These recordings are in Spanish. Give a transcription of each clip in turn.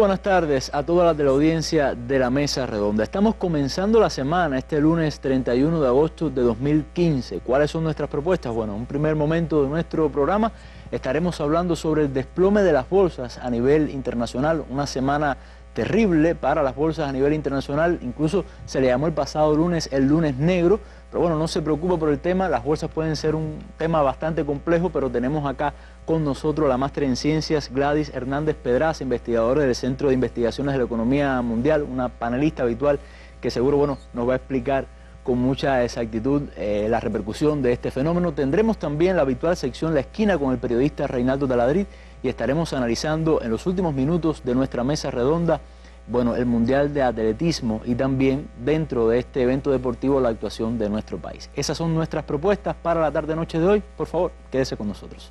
buenas tardes a toda la teleaudiencia de la Mesa Redonda. Estamos comenzando la semana, este lunes 31 de agosto de 2015. ¿Cuáles son nuestras propuestas? Bueno, en un primer momento de nuestro programa estaremos hablando sobre el desplome de las bolsas a nivel internacional. Una semana terrible para las bolsas a nivel internacional, incluso se le llamó el pasado lunes el lunes negro, pero bueno, no se preocupe por el tema, las bolsas pueden ser un tema bastante complejo, pero tenemos acá con nosotros la máster en ciencias Gladys Hernández Pedraza, investigadora del Centro de Investigaciones de la Economía Mundial, una panelista habitual que seguro, bueno, nos va a explicar con mucha exactitud la repercusión de este fenómeno. Tendremos también la habitual sección La Esquina con el periodista Reinaldo Taladrid y estaremos analizando en los últimos minutos de nuestra mesa redonda, bueno, el Mundial de Atletismo y también dentro de este evento deportivo la actuación de nuestro país. Esas son nuestras propuestas para la tarde-noche de hoy. Por favor, quédese con nosotros.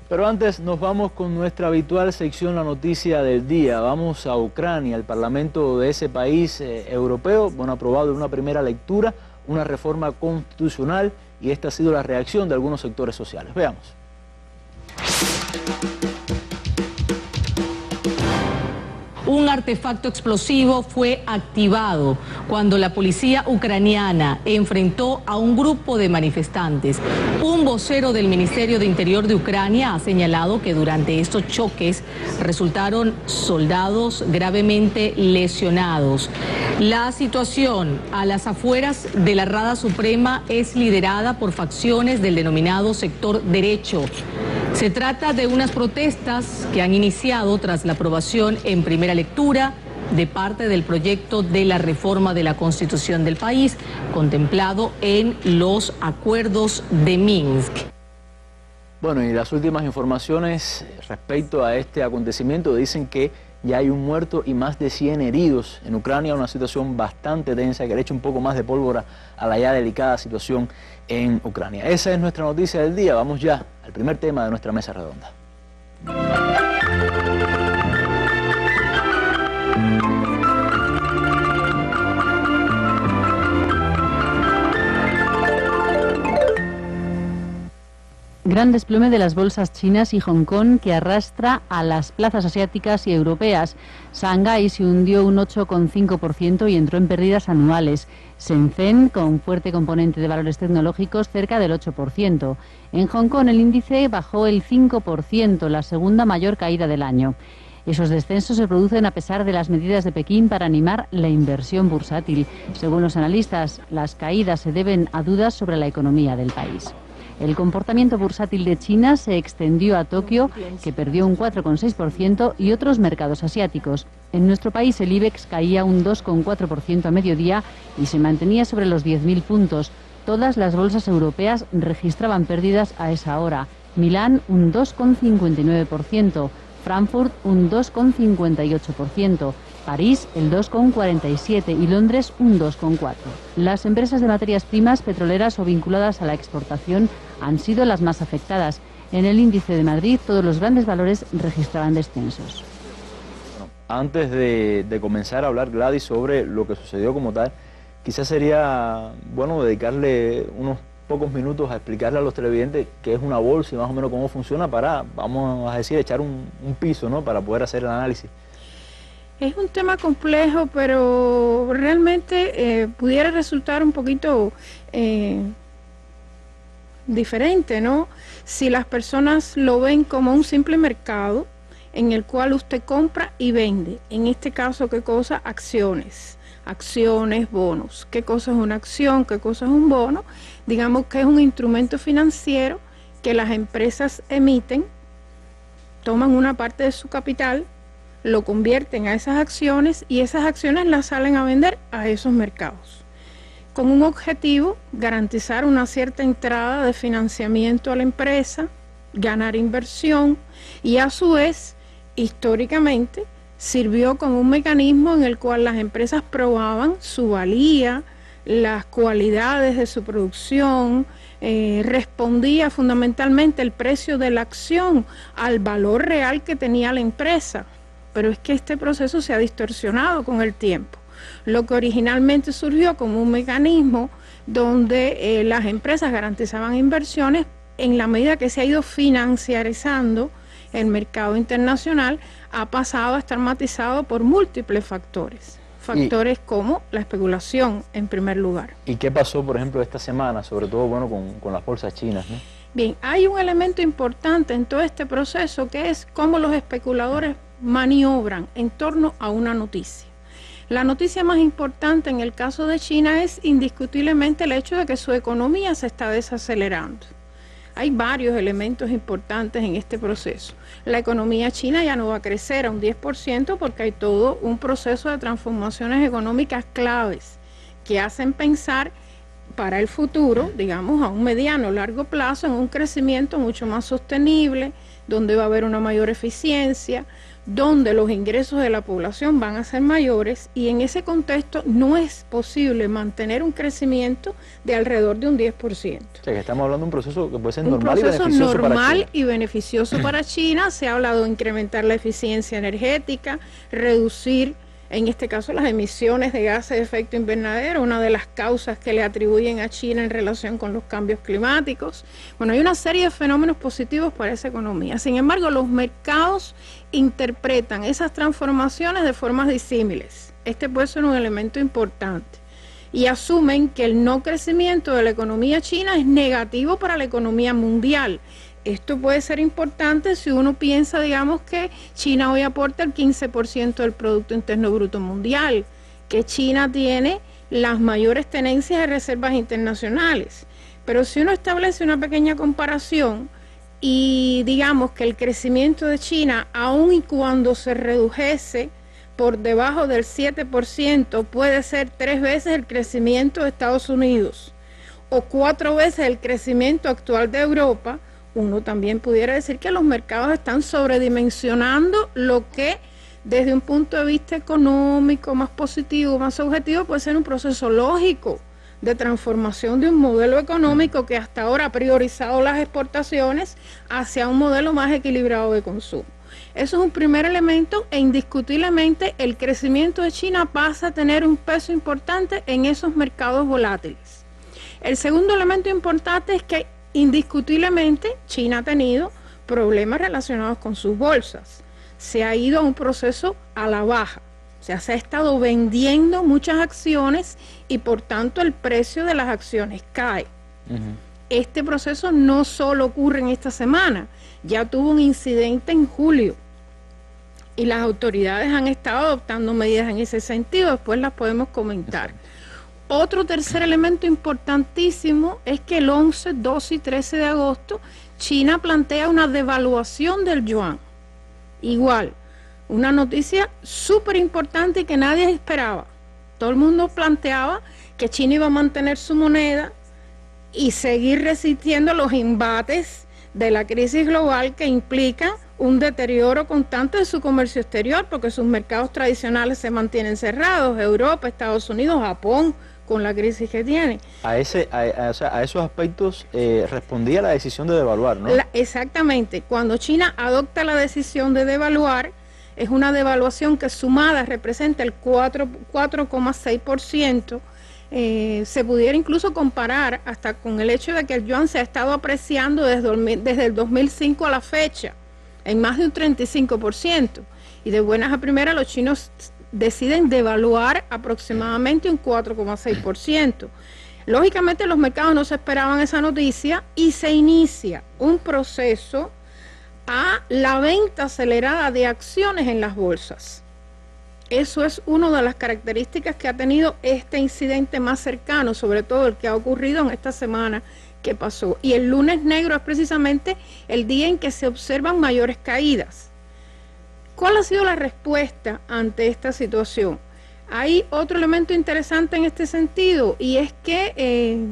Pero antes nos vamos con nuestra habitual sección La Noticia del Día. Vamos a Ucrania. El Parlamento de ese país europeo, bueno, ha aprobado en una primera lectura una reforma constitucional y esta ha sido la reacción de algunos sectores sociales. Veamos. Un artefacto explosivo fue activado cuando la policía ucraniana enfrentó a un grupo de manifestantes. Un vocero del Ministerio de Interior de Ucrania ha señalado que durante estos choques resultaron soldados gravemente lesionados. La situación a las afueras de la Rada Suprema es liderada por facciones del denominado sector derecho. Se trata de unas protestas que han iniciado tras la aprobación en primera lectura de parte del proyecto de la reforma de la Constitución del país, contemplado en los acuerdos de Minsk. Bueno, y las últimas informaciones respecto a este acontecimiento dicen que ya hay un muerto y más de 100 heridos en Ucrania, una situación bastante tensa que le echa un poco más de pólvora a la ya delicada situación en Ucrania. Esa es nuestra noticia del día. Vamos ya al primer tema de nuestra mesa redonda. Gran desplome de las bolsas chinas y Hong Kong que arrastra a las plazas asiáticas y europeas. Shanghái se hundió un 8,5% y entró en pérdidas anuales. Shenzhen, con fuerte componente de valores tecnológicos, cerca del 8%. En Hong Kong el índice bajó el 5%, la segunda mayor caída del año. Esos descensos se producen a pesar de las medidas de Pekín para animar la inversión bursátil. Según los analistas, las caídas se deben a dudas sobre la economía del país. El comportamiento bursátil de China se extendió a Tokio, que perdió un 4,6%, y otros mercados asiáticos. En nuestro país el IBEX caía un 2,4% a mediodía y se mantenía sobre los 10.000 puntos. Todas las bolsas europeas registraban pérdidas a esa hora. Milán un 2,59%, Frankfurt un 2,58%. París el 2,47% y Londres un 2,4%. Las empresas de materias primas petroleras o vinculadas a la exportación han sido las más afectadas. En el índice de Madrid todos los grandes valores registraban descensos. Bueno, antes de comenzar a hablar, Gladys, sobre lo que sucedió como tal, quizás sería bueno dedicarle unos pocos minutos a explicarle a los televidentes qué es una bolsa y más o menos cómo funciona para, vamos a decir, echar un piso, ¿no?, para poder hacer el análisis. Es un tema complejo, pero realmente pudiera resultar un poquito diferente, ¿no? Si las personas lo ven como un simple mercado en el cual usted compra y vende. En este caso, ¿qué cosa? Acciones. Acciones, bonos. ¿Qué cosa es una acción? ¿Qué cosa es un bono? Digamos que es un instrumento financiero que las empresas emiten, toman una parte de su capital, lo convierten a esas acciones y esas acciones las salen a vender a esos mercados. Con un objetivo, garantizar una cierta entrada de financiamiento a la empresa, ganar inversión y a su vez, históricamente, sirvió como un mecanismo en el cual las empresas probaban su valía, las cualidades de su producción, respondía fundamentalmente el precio de la acción al valor real que tenía la empresa. Pero es que este proceso se ha distorsionado con el tiempo. Lo que originalmente surgió como un mecanismo donde las empresas garantizaban inversiones. En la medida que se ha ido financiarizando el mercado internacional, ha pasado a estar matizado por múltiples factores. Factores como la especulación, en primer lugar. ¿Y qué pasó, por ejemplo, esta semana, sobre todo bueno, con las bolsas chinas, ¿no? Bien, hay un elemento importante en todo este proceso, que es cómo los especuladores maniobran en torno a una noticia. La noticia más importante en el caso de China es indiscutiblemente el hecho de que su economía se está desacelerando. Hay varios elementos importantes en este proceso. La economía china ya no va a crecer a un 10% porque hay todo un proceso de transformaciones económicas claves que hacen pensar para el futuro, digamos a un mediano o largo plazo, en un crecimiento mucho más sostenible, donde va a haber una mayor eficiencia, donde los ingresos de la población van a ser mayores, y en ese contexto no es posible mantener un crecimiento de alrededor de un 10%. O sea, que estamos hablando de un proceso que puede ser un normal y proceso beneficioso normal para China. y beneficioso para China. Se ha hablado de incrementar la eficiencia energética, reducir, en este caso, las emisiones de gases de efecto invernadero, una de las causas que le atribuyen a China en relación con los cambios climáticos. Bueno, hay una serie de fenómenos positivos para esa economía. Sin embargo, los mercados interpretan esas transformaciones de formas disímiles. Este puede ser un elemento importante. Y asumen que el no crecimiento de la economía china es negativo para la economía mundial. Esto puede ser importante si uno piensa, digamos, que China hoy aporta el 15% del Producto Interno Bruto Mundial, que China tiene las mayores tenencias de reservas internacionales. Pero si uno establece una pequeña comparación y digamos que el crecimiento de China, aun y cuando se redujese por debajo del 7%, puede ser 3 veces el crecimiento de Estados Unidos o 4 veces el crecimiento actual de Europa, uno también pudiera decir que los mercados están sobredimensionando lo que desde un punto de vista económico más positivo, más objetivo, puede ser un proceso lógico de transformación de un modelo económico que hasta ahora ha priorizado las exportaciones hacia un modelo más equilibrado de consumo. Eso es un primer elemento, e indiscutiblemente el crecimiento de China pasa a tener un peso importante en esos mercados volátiles. El segundo elemento importante es que indiscutiblemente China ha tenido problemas relacionados con sus bolsas. Se ha ido a un proceso a la baja. O sea, se ha estado vendiendo muchas acciones y por tanto el precio de las acciones cae. Este proceso no solo ocurre en esta semana, ya tuvo un incidente en julio y las autoridades han estado adoptando medidas en ese sentido, después las podemos comentar. Otro tercer elemento importantísimo es que el 11, 12 y 13 de agosto China plantea una devaluación del yuan. Igual, una noticia súper importante que nadie esperaba. Todo el mundo planteaba que China iba a mantener su moneda y seguir resistiendo los embates de la crisis global que implica un deterioro constante de su comercio exterior, porque sus mercados tradicionales se mantienen cerrados, Europa, Estados Unidos, Japón, con la crisis que tiene. A esos aspectos respondía la decisión de devaluar, ¿no? Exactamente. Cuando China adopta la decisión de devaluar, es una devaluación que sumada representa el 4,6%. Se pudiera incluso comparar hasta con el hecho de que el yuan se ha estado apreciando desde el 2005 a la fecha, en más de un 35%. Y de buenas a primeras los chinos deciden devaluar aproximadamente un 4,6%. Lógicamente los mercados no se esperaban esa noticia y se inicia un proceso a la venta acelerada de acciones en las bolsas. Eso es una de las características que ha tenido este incidente más cercano, sobre todo el que ha ocurrido en esta semana que pasó. Y el lunes negro es precisamente el día en que se observan mayores caídas. ¿Cuál ha sido la respuesta ante esta situación? Hay otro elemento interesante en este sentido, y es que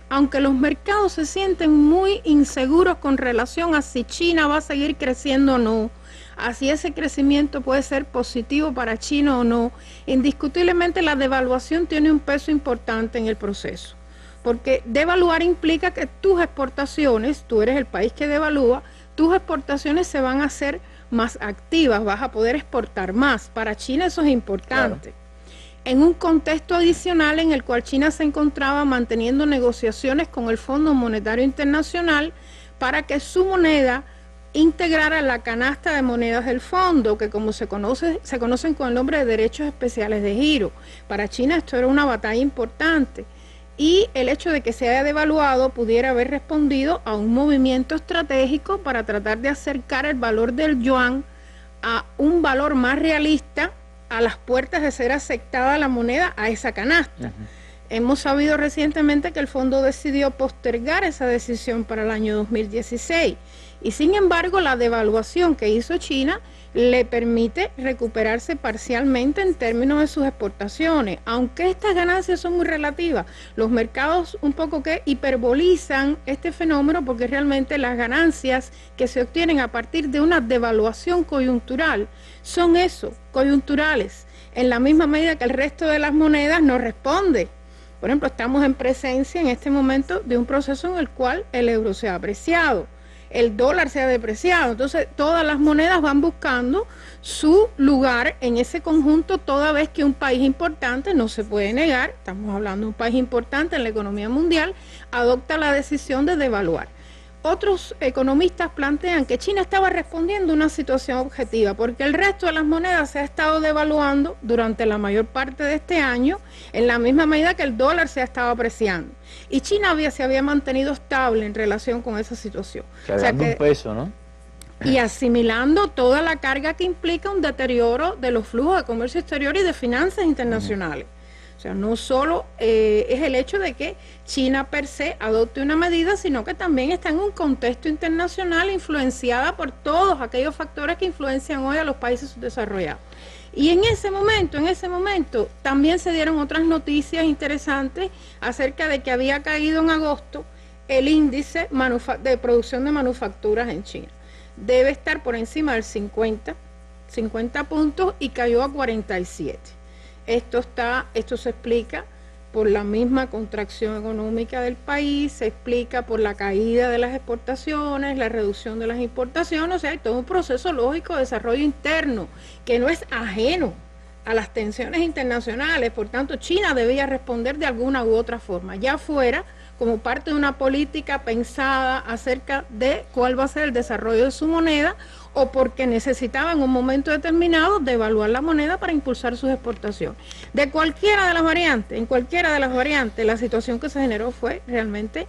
aunque los mercados se sienten muy inseguros con relación a si China va a seguir creciendo o no, a si ese crecimiento puede ser positivo para China o no, indiscutiblemente la devaluación tiene un peso importante en el proceso. Porque devaluar implica que tus exportaciones, tú eres el país que devalúa, tus exportaciones se van a hacer más activas, vas a poder exportar más. Para China eso es importante. Claro. en un contexto adicional en el cual China se encontraba manteniendo negociaciones con el Fondo Monetario Internacional para que su moneda integrara la canasta de monedas del fondo, que como se conocen con el nombre de derechos especiales de giro. Para China esto era una batalla importante, y el hecho de que se haya devaluado pudiera haber respondido a un movimiento estratégico para tratar de acercar el valor del yuan a un valor más realista, a las puertas de ser aceptada la moneda a esa canasta. Hemos sabido recientemente que el fondo decidió postergar esa decisión para el año 2016, y sin embargo la devaluación que hizo China le permite recuperarse parcialmente en términos de sus exportaciones, aunque estas ganancias son muy relativas. Los mercados un poco que hiperbolizan este fenómeno, porque realmente las ganancias que se obtienen a partir de una devaluación coyuntural son eso, coyunturales, en la misma medida que el resto de las monedas no responde. Por ejemplo, estamos en presencia en este momento de un proceso en el cual el euro se ha apreciado, el dólar se ha depreciado, entonces todas las monedas van buscando su lugar en ese conjunto, toda vez que un país importante, no se puede negar, estamos hablando de un país importante en la economía mundial, adopta la decisión de devaluar. Otros economistas plantean que China estaba respondiendo a una situación objetiva, porque el resto de las monedas se ha estado devaluando durante la mayor parte de este año, en la misma medida que el dólar se ha estado apreciando. Y China se había mantenido estable en relación con esa situación. Cargando un peso, ¿no? Y asimilando toda la carga que implica un deterioro de los flujos de comercio exterior y de finanzas internacionales. O sea, no solo es el hecho de que China per se adopte una medida, sino que también está en un contexto internacional influenciada por todos aquellos factores que influencian hoy a los países subdesarrollados. Y en ese momento también se dieron otras noticias interesantes acerca de que había caído en agosto el índice de producción de manufacturas en China. Debe estar por encima del 50 puntos, y cayó a 47. Esto se explica por la misma contracción económica del país, se explica por la caída de las exportaciones, la reducción de las importaciones, o sea, hay todo un proceso lógico de desarrollo interno que no es ajeno a las tensiones internacionales. Por tanto, China debía responder de alguna u otra forma, ya fuera como parte de una política pensada acerca de cuál va a ser el desarrollo de su moneda, o porque necesitaba en un momento determinado devaluar la moneda para impulsar sus exportaciones. En cualquiera de las variantes, la situación que se generó fue realmente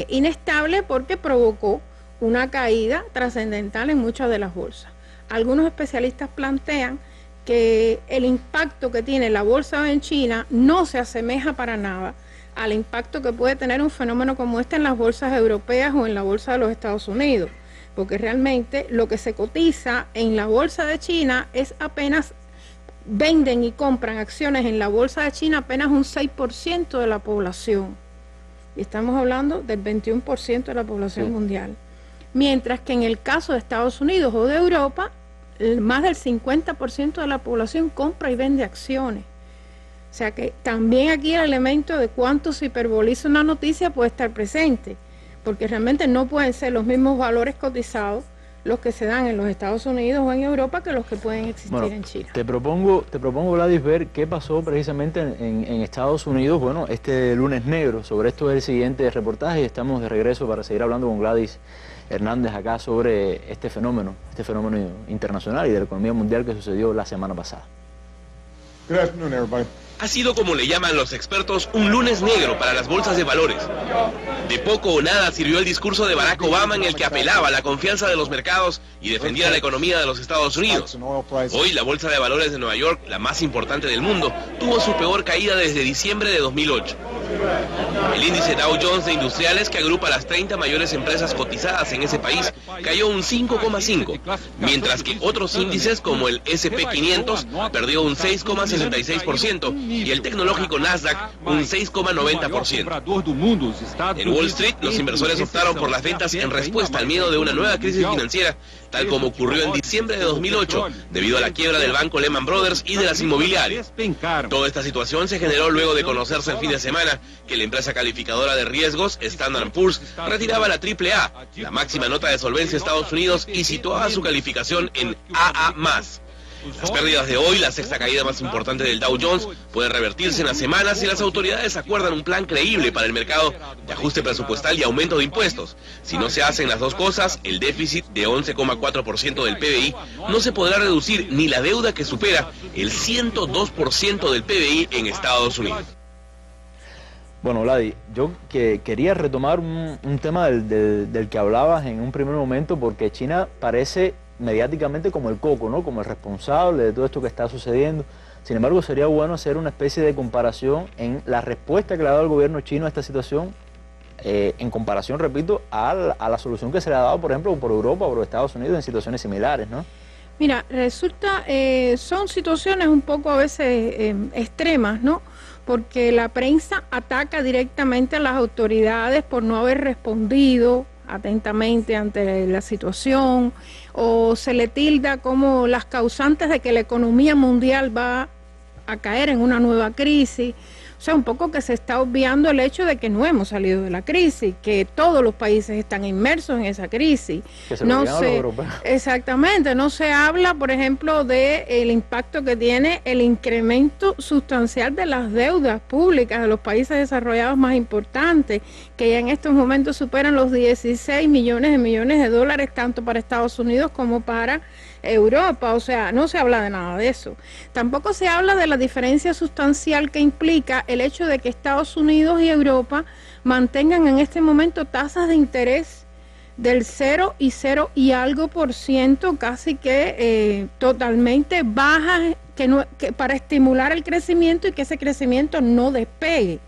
inestable, porque provocó una caída trascendental en muchas de las bolsas. Algunos especialistas plantean que el impacto que tiene la bolsa en China no se asemeja para nada al impacto que puede tener un fenómeno como este en las bolsas europeas o en la bolsa de los Estados Unidos, porque realmente lo que se cotiza en la bolsa de China es apenas, venden y compran acciones en la bolsa de China apenas un 6% de la población, y estamos hablando del 21% de la población mundial, mientras que en el caso de Estados Unidos o de Europa, más del 50% de la población compra y vende acciones. O sea que también aquí el elemento de cuánto se hiperboliza una noticia puede estar presente, porque realmente no pueden ser los mismos valores cotizados los que se dan en los Estados Unidos o en Europa que los que pueden existir en China. Te propongo, Gladys, ver qué pasó precisamente en Estados Unidos, bueno, este lunes negro. Sobre esto es el siguiente reportaje, y estamos de regreso para seguir hablando con Gladys Hernández acá sobre este fenómeno internacional y de la economía mundial que sucedió la semana pasada. Good afternoon, everybody. Ha sido, como le llaman los expertos, un lunes negro para las bolsas de valores. De poco o nada sirvió el discurso de Barack Obama, en el que apelaba a la confianza de los mercados y defendía la economía de los Estados Unidos. Hoy la bolsa de valores de Nueva York, la más importante del mundo, tuvo su peor caída desde diciembre de 2008. El índice Dow Jones de Industriales, que agrupa las 30 mayores empresas cotizadas en ese país, cayó un 5,5%, mientras que otros índices como el S&P 500 perdió un 6,66% y el tecnológico Nasdaq un 6,90%. En Wall Street, los inversores optaron por las ventas en respuesta al miedo de una nueva crisis financiera, tal como ocurrió en diciembre de 2008, debido a la quiebra del banco Lehman Brothers y de las inmobiliarias. Toda esta situación se generó luego de conocerse el fin de semana que la empresa calificadora de riesgos Standard & Poor's retiraba la AAA, la máxima nota de solvencia de Estados Unidos, y situaba su calificación en AA+. Las pérdidas de hoy, la sexta caída más importante del Dow Jones, pueden revertirse en las semanas si las autoridades acuerdan un plan creíble para el mercado de ajuste presupuestal y aumento de impuestos. Si no se hacen las dos cosas, el déficit de 11,4% del PBI no se podrá reducir ni la deuda que supera el 102% del PBI en Estados Unidos. Bueno, Vladi, yo quería retomar un tema del que hablabas en un primer momento, porque China parece mediáticamente como el coco, ¿no? Como el responsable de todo esto que está sucediendo. Sin embargo, sería bueno hacer una especie de comparación en la respuesta que le ha dado el gobierno chino a esta situación, en comparación, repito, a la solución que se le ha dado, por ejemplo, por Europa o por Estados Unidos en situaciones similares, ¿no? Mira, resulta, son situaciones un poco a veces extremas, ¿no? Porque la prensa ataca directamente a las autoridades por no haber respondido atentamente ante la situación, o se le tilda como las causantes de que la economía mundial va a caer en una nueva crisis. O sea, un poco que se está obviando el hecho de que no hemos salido de la crisis, que todos los países están inmersos en esa crisis. Que se no se, exactamente, no se habla, por ejemplo, del impacto que tiene el incremento sustancial de las deudas públicas de los países desarrollados más importantes, que ya en estos momentos superan los 16 millones de dólares, tanto para Estados Unidos como para Europa. O sea, no se habla de nada de eso. Tampoco se habla de la diferencia sustancial que implica el hecho de que Estados Unidos y Europa mantengan en este momento tasas de interés del 0 y algo %, casi que totalmente bajas, que para estimular el crecimiento y que ese crecimiento no despegue.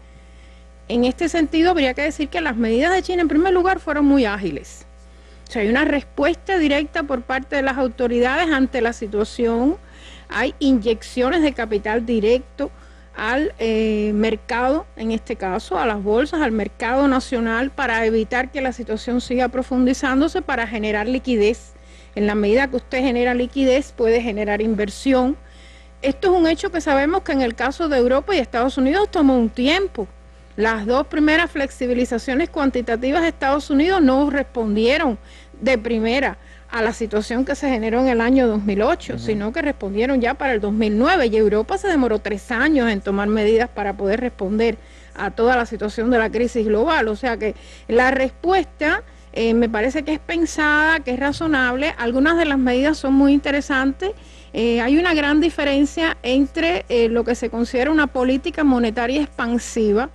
En este sentido, habría que decir que las medidas de China, en primer lugar, fueron muy ágiles. O sea, hay una respuesta directa por parte de las autoridades ante la situación, hay inyecciones de capital directo al mercado, en este caso a las bolsas, al mercado nacional, para evitar que la situación siga profundizándose, para generar liquidez. En la medida que usted genera liquidez, puede generar inversión. Esto es un hecho que sabemos que en el caso de Europa y Estados Unidos tomó un tiempo. Las dos primeras flexibilizaciones cuantitativas de Estados Unidos no respondieron de primera a la situación que se generó en el año 2008, sino que respondieron ya para el 2009, y Europa se demoró 3 años en tomar medidas para poder responder a toda la situación de la crisis global. O sea que la respuesta me parece que es pensada, que es razonable. Algunas de las medidas son muy interesantes. Hay una gran diferencia entre lo que se considera una política monetaria expansiva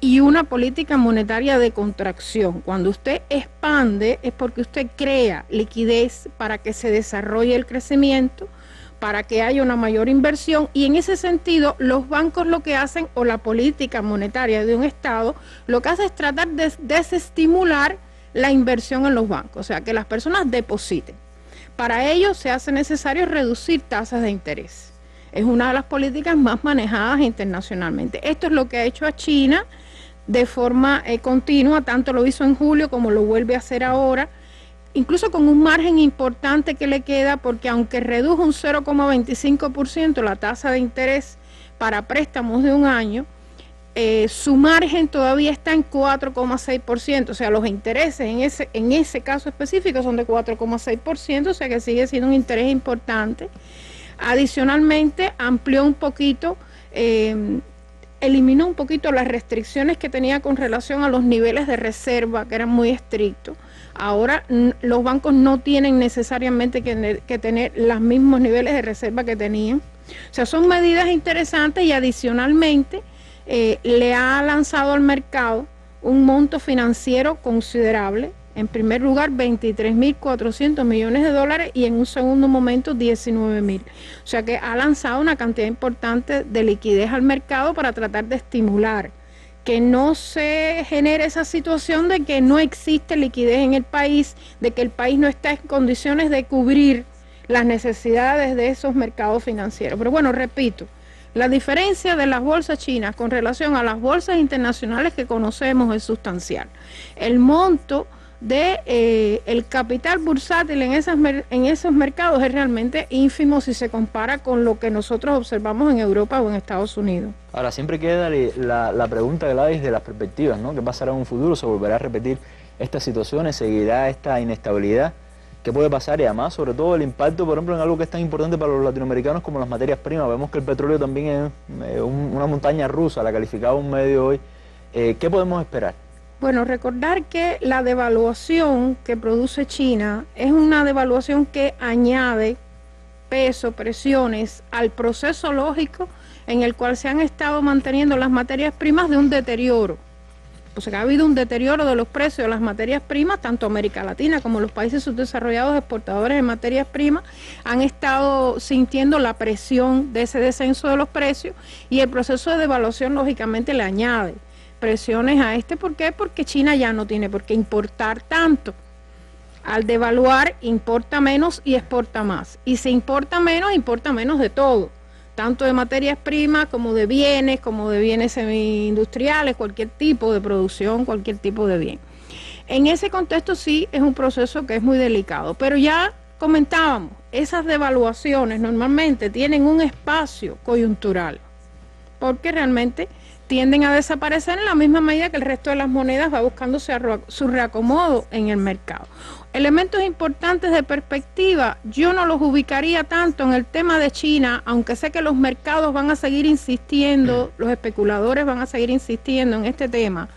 y una política monetaria de contracción. Cuando usted expande es porque usted crea liquidez para que se desarrolle el crecimiento, para que haya una mayor inversión, y en ese sentido los bancos lo que hacen, o la política monetaria de un Estado, lo que hace es tratar de desestimular la inversión en los bancos, o sea, que las personas depositen. Para ello se hace necesario reducir tasas de interés. Es una de las políticas más manejadas internacionalmente. Esto es lo que ha hecho a China de forma continua, tanto lo hizo en julio como lo vuelve a hacer ahora, incluso con un margen importante que le queda, porque aunque redujo un 0,25% la tasa de interés para préstamos de un año, su margen todavía está en 4,6%, o sea, los intereses en ese caso específico son de 4,6%, o sea que sigue siendo un interés importante. Adicionalmente, amplió un poquito, eliminó un poquito las restricciones que tenía con relación a los niveles de reserva, que eran muy estrictos. Ahora los bancos no tienen necesariamente que tener los mismos niveles de reserva que tenían. O sea, son medidas interesantes, y adicionalmente le ha lanzado al mercado un monto financiero considerable. En primer lugar, 23.400 millones de dólares, y en un segundo momento 19.000. O sea que ha lanzado una cantidad importante de liquidez al mercado para tratar de estimular que no se genere esa situación de que no existe liquidez en el país, de que el país no está en condiciones de cubrir las necesidades de esos mercados financieros. Pero bueno, repito, la diferencia de las bolsas chinas con relación a las bolsas internacionales que conocemos es sustancial. El monto de el capital bursátil en esos mercados es realmente ínfimo si se compara con lo que nosotros observamos en Europa o en Estados Unidos. Ahora, siempre queda la pregunta, Gladys, de las perspectivas, ¿no? ¿Qué pasará en un futuro? ¿Se volverá a repetir estas situaciones? ¿Seguirá esta inestabilidad? ¿Qué puede pasar? Y además, sobre todo, el impacto, por ejemplo, en algo que es tan importante para los latinoamericanos como las materias primas. Vemos que el petróleo también es una montaña rusa, la calificaba un medio hoy. ¿Qué podemos esperar? Bueno, recordar que la devaluación que produce China es una devaluación que añade peso, presiones al proceso lógico en el cual se han estado manteniendo las materias primas de un deterioro. O sea, que ha habido un deterioro de los precios de las materias primas, tanto América Latina como los países subdesarrollados exportadores de materias primas han estado sintiendo la presión de ese descenso de los precios, y el proceso de devaluación lógicamente le añade presiones a este. ¿Por qué? Porque China ya no tiene por qué importar tanto. Al devaluar importa menos y exporta más. Y si importa menos de todo, tanto de materias primas como de bienes semi-industriales, cualquier tipo de producción, cualquier tipo de bien. En ese contexto sí es un proceso que es muy delicado, pero ya comentábamos, esas devaluaciones normalmente tienen un espacio coyuntural, porque realmente tienden a desaparecer en la misma medida que el resto de las monedas va buscando su reacomodo en el mercado. Elementos importantes de perspectiva, yo no los ubicaría tanto en el tema de China, aunque sé que los mercados van a seguir insistiendo, los especuladores van a seguir insistiendo en este tema,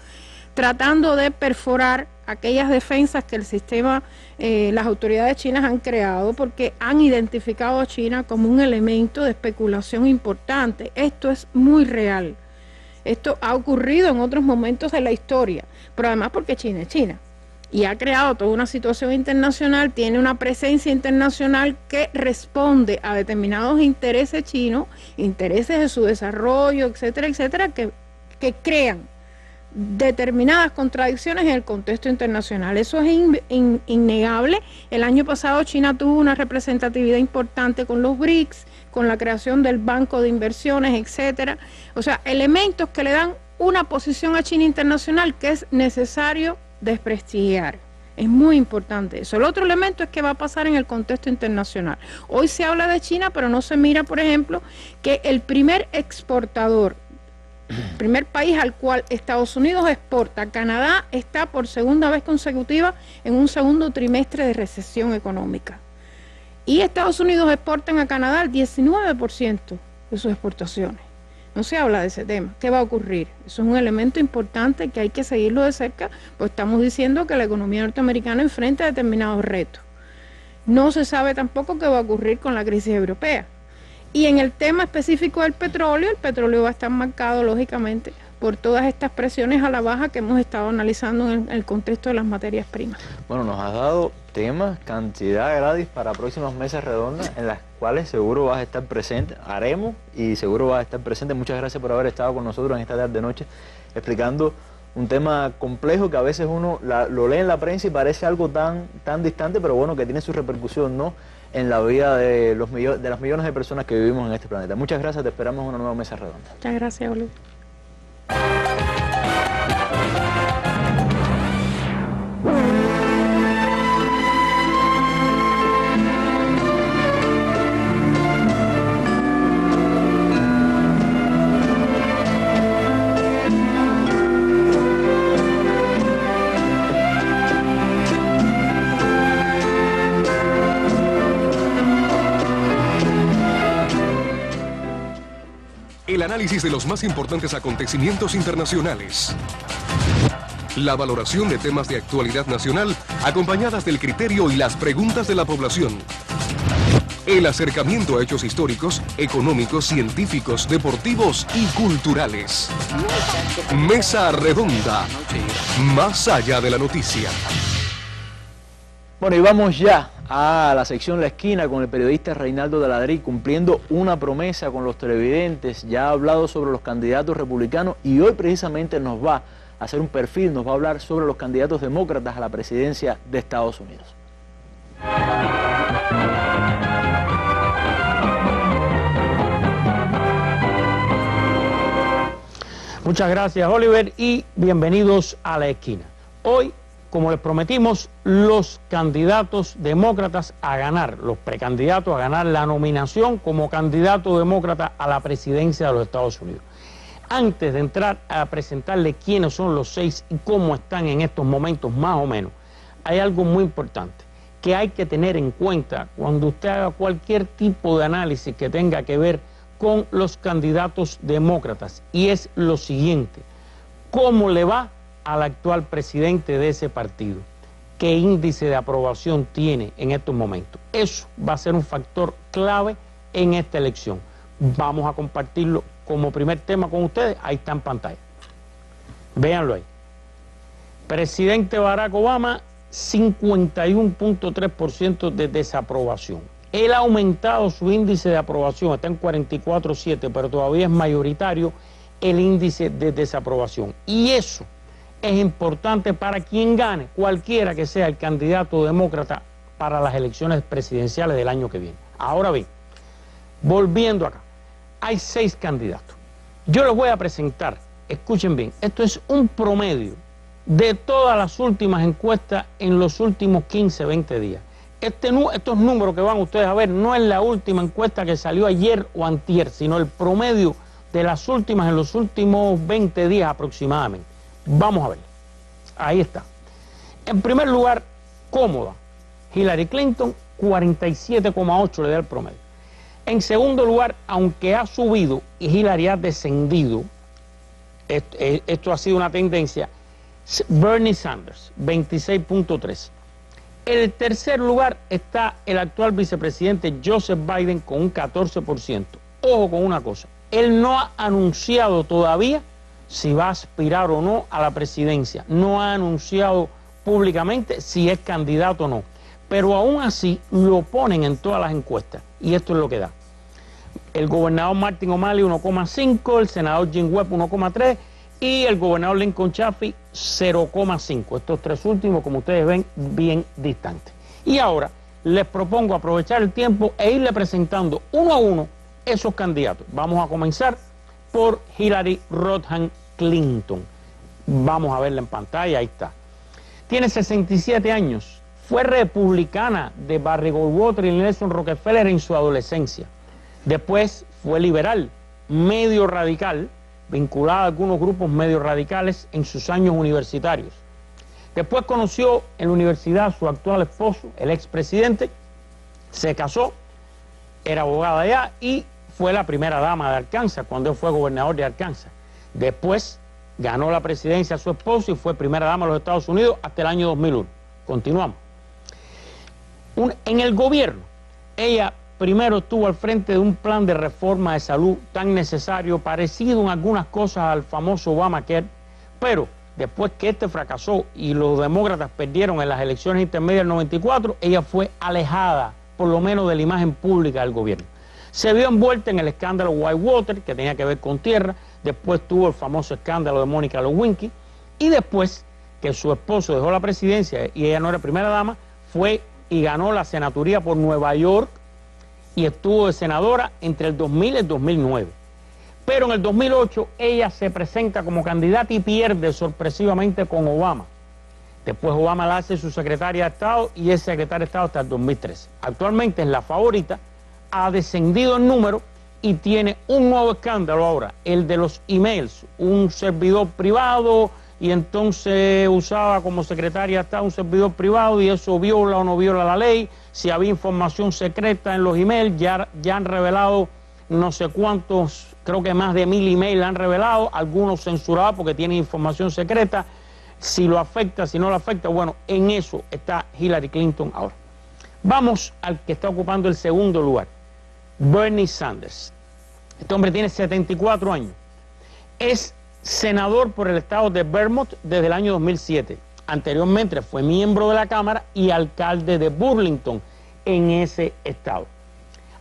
tratando de perforar aquellas defensas que el sistema, las autoridades chinas han creado, porque han identificado a China como un elemento de especulación importante. Esto es muy real. Esto ha ocurrido en otros momentos de la historia, pero además porque China es China y ha creado toda una situación internacional, tiene una presencia internacional que responde a determinados intereses chinos, intereses de su desarrollo, etcétera, etcétera, que crean determinadas contradicciones en el contexto internacional. Eso es innegable. El año pasado China tuvo una representatividad importante con los BRICS, con la creación del Banco de Inversiones, etcétera. O sea, elementos que le dan una posición a China internacional que es necesario desprestigiar. Es muy importante eso. El otro elemento es qué va a pasar en el contexto internacional. Hoy se habla de China, pero no se mira, por ejemplo, que el primer exportador, el primer país al cual Estados Unidos exporta, Canadá, está por segunda vez consecutiva en un segundo trimestre de recesión económica. Y Estados Unidos exporta a Canadá el 19% de sus exportaciones. No se habla de ese tema. ¿Qué va a ocurrir? Eso es un elemento importante que hay que seguirlo de cerca, pues estamos diciendo que la economía norteamericana enfrenta determinados retos. No se sabe tampoco qué va a ocurrir con la crisis europea. Y en el tema específico del petróleo, el petróleo va a estar marcado, lógicamente, por todas estas presiones a la baja que hemos estado analizando en el contexto de las materias primas. Bueno, nos has dado temas, cantidad gratis para próximas mesas redondas en las cuales seguro vas a estar presente, haremos y seguro vas a estar presente. Muchas gracias por haber estado con nosotros en esta tarde-noche explicando un tema complejo que a veces uno lo lee en la prensa y parece algo tan distante, pero bueno, que tiene su repercusión, ¿no?, en la vida de las millones de personas que vivimos en este planeta. Muchas gracias, te esperamos en una nueva mesa redonda. Muchas gracias, Oliver. El análisis de los más importantes acontecimientos internacionales. La valoración de temas de actualidad nacional, acompañadas del criterio y las preguntas de la población. El acercamiento a hechos históricos, económicos, científicos, deportivos y culturales. Mesa Redonda. Más allá de la noticia. Bueno, y vamos ya a la sección La Esquina con el periodista Reinaldo de Ladrí, cumpliendo una promesa con los televidentes. Ya ha hablado sobre los candidatos republicanos y hoy precisamente nos va a hacer un perfil, nos va a hablar sobre los candidatos demócratas a la presidencia de Estados Unidos. Muchas gracias, Oliver, y bienvenidos a La Esquina. Hoy, como les prometimos, los candidatos demócratas a ganar, los precandidatos a ganar la nominación como candidato demócrata a la presidencia de los Estados Unidos. Antes de entrar a presentarles quiénes son los 6 y cómo están en estos momentos más o menos, hay algo muy importante. que hay que tener en cuenta cuando usted haga cualquier tipo de análisis que tenga que ver con los candidatos demócratas, y es lo siguiente: ¿cómo le va al actual presidente de ese partido? ¿Qué índice de aprobación tiene en estos momentos? Eso va a ser un factor clave en esta elección. Vamos a compartirlo como primer tema con ustedes. Ahí está en pantalla. Véanlo ahí. Presidente Barack Obama, 51.3% de desaprobación. Él ha aumentado su índice de aprobación, está en 44.7, pero todavía es mayoritario el índice de desaprobación. Y eso es importante para quien gane, cualquiera que sea el candidato demócrata para las elecciones presidenciales del año que viene. Ahora bien, volviendo acá, hay 6 candidatos. Yo les voy a presentar, escuchen bien, esto es un promedio de todas las últimas encuestas en los últimos 15, 20 días. Estos números que van ustedes a ver no es la última encuesta que salió ayer o antier, sino el promedio de las últimas en los últimos 20 días aproximadamente. Vamos a ver. Ahí está. En primer lugar, cómoda, Hillary Clinton, 47,8 le da el promedio. En segundo lugar, aunque ha subido y Hillary ha descendido, esto ha sido una tendencia, Bernie Sanders, 26.3. En el tercer lugar está el actual vicepresidente Joseph Biden con un 14%. Ojo con una cosa, él no ha anunciado todavía si va a aspirar o no a la presidencia. No ha anunciado públicamente si es candidato o no. Pero aún así lo ponen en todas las encuestas. Y esto es lo que da. El gobernador Martin O'Malley 1,5, el senador Jim Webb 1,3 y el gobernador Lincoln Chafee 0,5. Estos 3 últimos, como ustedes ven, bien distantes. Y ahora les propongo aprovechar el tiempo e irle presentando uno a uno esos candidatos. Vamos a comenzar por Hillary Rodham Clinton. Vamos a verla en pantalla, ahí está. Tiene 67 años, fue republicana de Barry Goldwater y Nelson Rockefeller en su adolescencia. Después fue liberal, medio radical, vinculada a algunos grupos medio radicales en sus años universitarios. Después conoció en la universidad a su actual esposo, el expresidente, se casó, era abogada allá y fue la primera dama de Arkansas cuando él fue gobernador de Arkansas. Después ganó la presidencia a su esposo y fue primera dama de los Estados Unidos hasta el año 2001. Continuamos. En el gobierno, ella primero estuvo al frente de un plan de reforma de salud tan necesario, parecido en algunas cosas al famoso Obamacare, pero después que este fracasó y los demócratas perdieron en las elecciones intermedias del 94, ella fue alejada, por lo menos, de la imagen pública del gobierno. Se vio envuelta en el escándalo Whitewater, que tenía que ver con tierra, después tuvo el famoso escándalo de Mónica Lewinsky, y después que su esposo dejó la presidencia y ella no era primera dama, fue y ganó la senaturía por Nueva York y estuvo de senadora entre el 2000 y el 2009. Pero en el 2008 ella se presenta como candidata y pierde sorpresivamente con Obama. Después Obama la hace su secretaria de Estado y es secretaria de Estado hasta el 2013. Actualmente es la favorita, ha descendido en número y tiene un nuevo escándalo ahora, el de los emails, un servidor privado, y entonces usaba como secretaria de Estado un servidor privado y eso viola o no viola la ley. Si había información secreta en los emails, ya han revelado no sé cuántos, creo que más de 1000 emails han revelado, algunos censurados porque tienen información secreta. Si lo afecta, si no lo afecta, bueno, en eso está Hillary Clinton ahora. Vamos al que está ocupando el segundo lugar, Bernie Sanders. Este hombre tiene 74 años. Es senador por el estado de Vermont desde el año 2007. Anteriormente fue miembro de la Cámara y alcalde de Burlington en ese estado.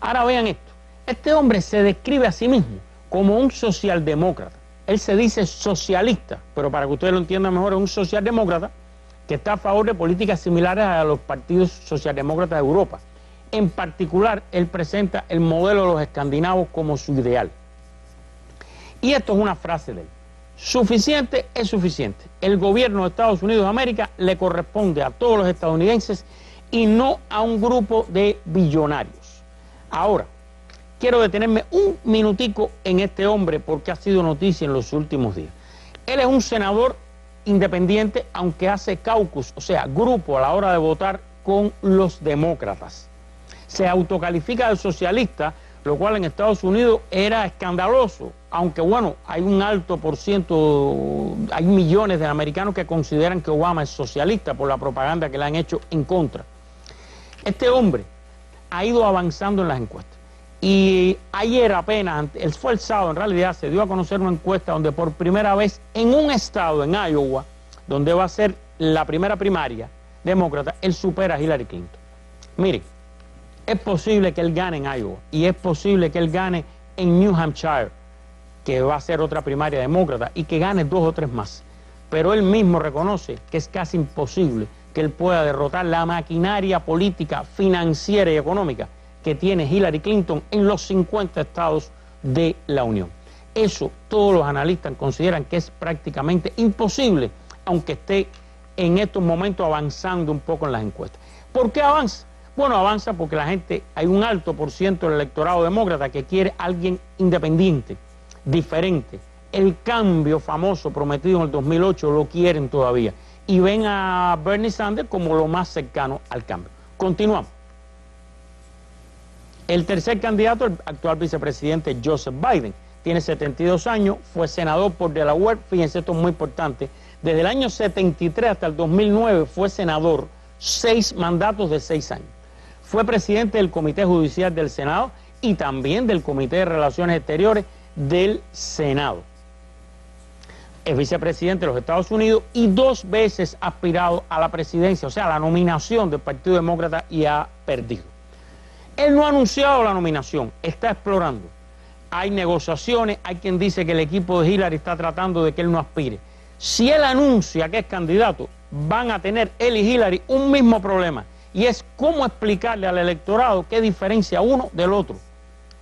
Ahora vean esto. Este hombre se describe a sí mismo como un socialdemócrata. Él se dice socialista, pero para que ustedes lo entiendan mejor, es un socialdemócrata que está a favor de políticas similares a los partidos socialdemócratas de Europa. En particular, él presenta el modelo de los escandinavos como su ideal. Y esto es una frase de él. Suficiente es suficiente. El gobierno de Estados Unidos de América le corresponde a todos los estadounidenses y no a un grupo de billonarios. Ahora, quiero detenerme un minutico en este hombre porque ha sido noticia en los últimos días. Él es un senador independiente, aunque hace caucus, o sea, grupo a la hora de votar con los demócratas. Se autocalifica de socialista, lo cual en Estados Unidos era escandaloso, aunque bueno, hay un alto por ciento, hay millones de americanos que consideran que Obama es socialista por la propaganda que le han hecho en contra. Este hombre ha ido avanzando en las encuestas. Y ayer apenas, fue el sábado en realidad, se dio a conocer una encuesta donde por primera vez en un estado, en Iowa, donde va a ser la primera primaria demócrata, él supera a Hillary Clinton. Miren, es posible que él gane en Iowa y es posible que él gane en New Hampshire, que va a ser otra primaria demócrata, y que gane 2 o 3 más. Pero él mismo reconoce que es casi imposible que él pueda derrotar la maquinaria política, financiera y económica que tiene Hillary Clinton en los 50 estados de la Unión. Eso todos los analistas consideran que es prácticamente imposible, aunque esté en estos momentos avanzando un poco en las encuestas. ¿Por qué avanza? Bueno, avanza porque la gente, hay un alto por ciento del electorado demócrata que quiere a alguien independiente, diferente. El cambio famoso prometido en el 2008 lo quieren todavía y ven a Bernie Sanders como lo más cercano al cambio. Continuamos. El tercer candidato, el actual vicepresidente Joseph Biden, tiene 72 años, fue senador por Delaware, fíjense, esto es muy importante, desde el año 73 hasta el 2009 fue senador, 6 mandatos de 6 años. Fue presidente del Comité Judicial del Senado y también del Comité de Relaciones Exteriores del Senado. Es vicepresidente de los Estados Unidos y 2 veces ha aspirado a la presidencia, o sea, a la nominación del Partido Demócrata, y ha perdido. Él no ha anunciado la nominación, está explorando. Hay negociaciones, hay quien dice que el equipo de Hillary está tratando de que él no aspire. Si él anuncia que es candidato, van a tener él y Hillary un mismo problema, y es cómo explicarle al electorado qué diferencia uno del otro.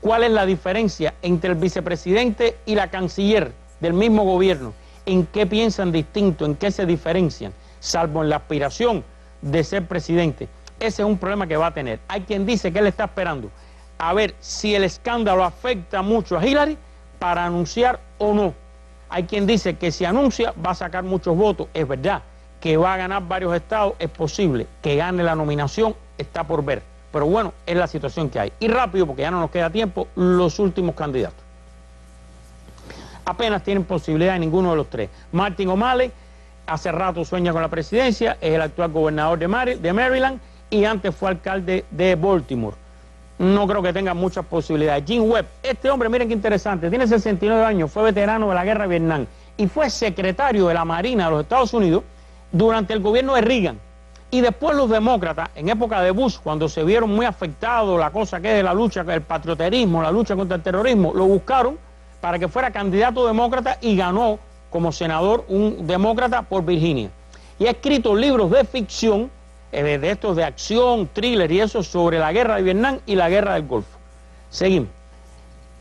¿Cuál es la diferencia entre el vicepresidente y la canciller del mismo gobierno? ¿En qué piensan distinto? ¿En qué se diferencian? Salvo en la aspiración de ser presidente. Ese es un problema que va a tener. Hay quien dice que él está esperando a ver si el escándalo afecta mucho a Hillary para anunciar o no. Hay quien dice que si anuncia va a sacar muchos votos. Es verdad que va a ganar varios estados, es posible que gane la nominación, está por ver. Pero bueno, es la situación que hay. Y rápido, porque ya no nos queda tiempo, los últimos candidatos. Apenas tienen posibilidad de ninguno de los 3. Martin O'Malley, hace rato sueña con la presidencia, es el actual gobernador de Maryland y antes fue alcalde de Baltimore. No creo que tenga muchas posibilidades. Jim Webb, este hombre, miren qué interesante, tiene 69 años, fue veterano de la guerra de Vietnam y fue secretario de la Marina de los Estados Unidos durante el gobierno de Reagan. Y después los demócratas, en época de Bush, cuando se vieron muy afectados, la cosa que es de la lucha, el patrioterismo, la lucha contra el terrorismo, lo buscaron para que fuera candidato demócrata y ganó como senador un demócrata por Virginia. Y ha escrito libros de ficción, de estos de acción, thriller y eso, sobre la guerra de Vietnam y la guerra del Golfo. Seguimos.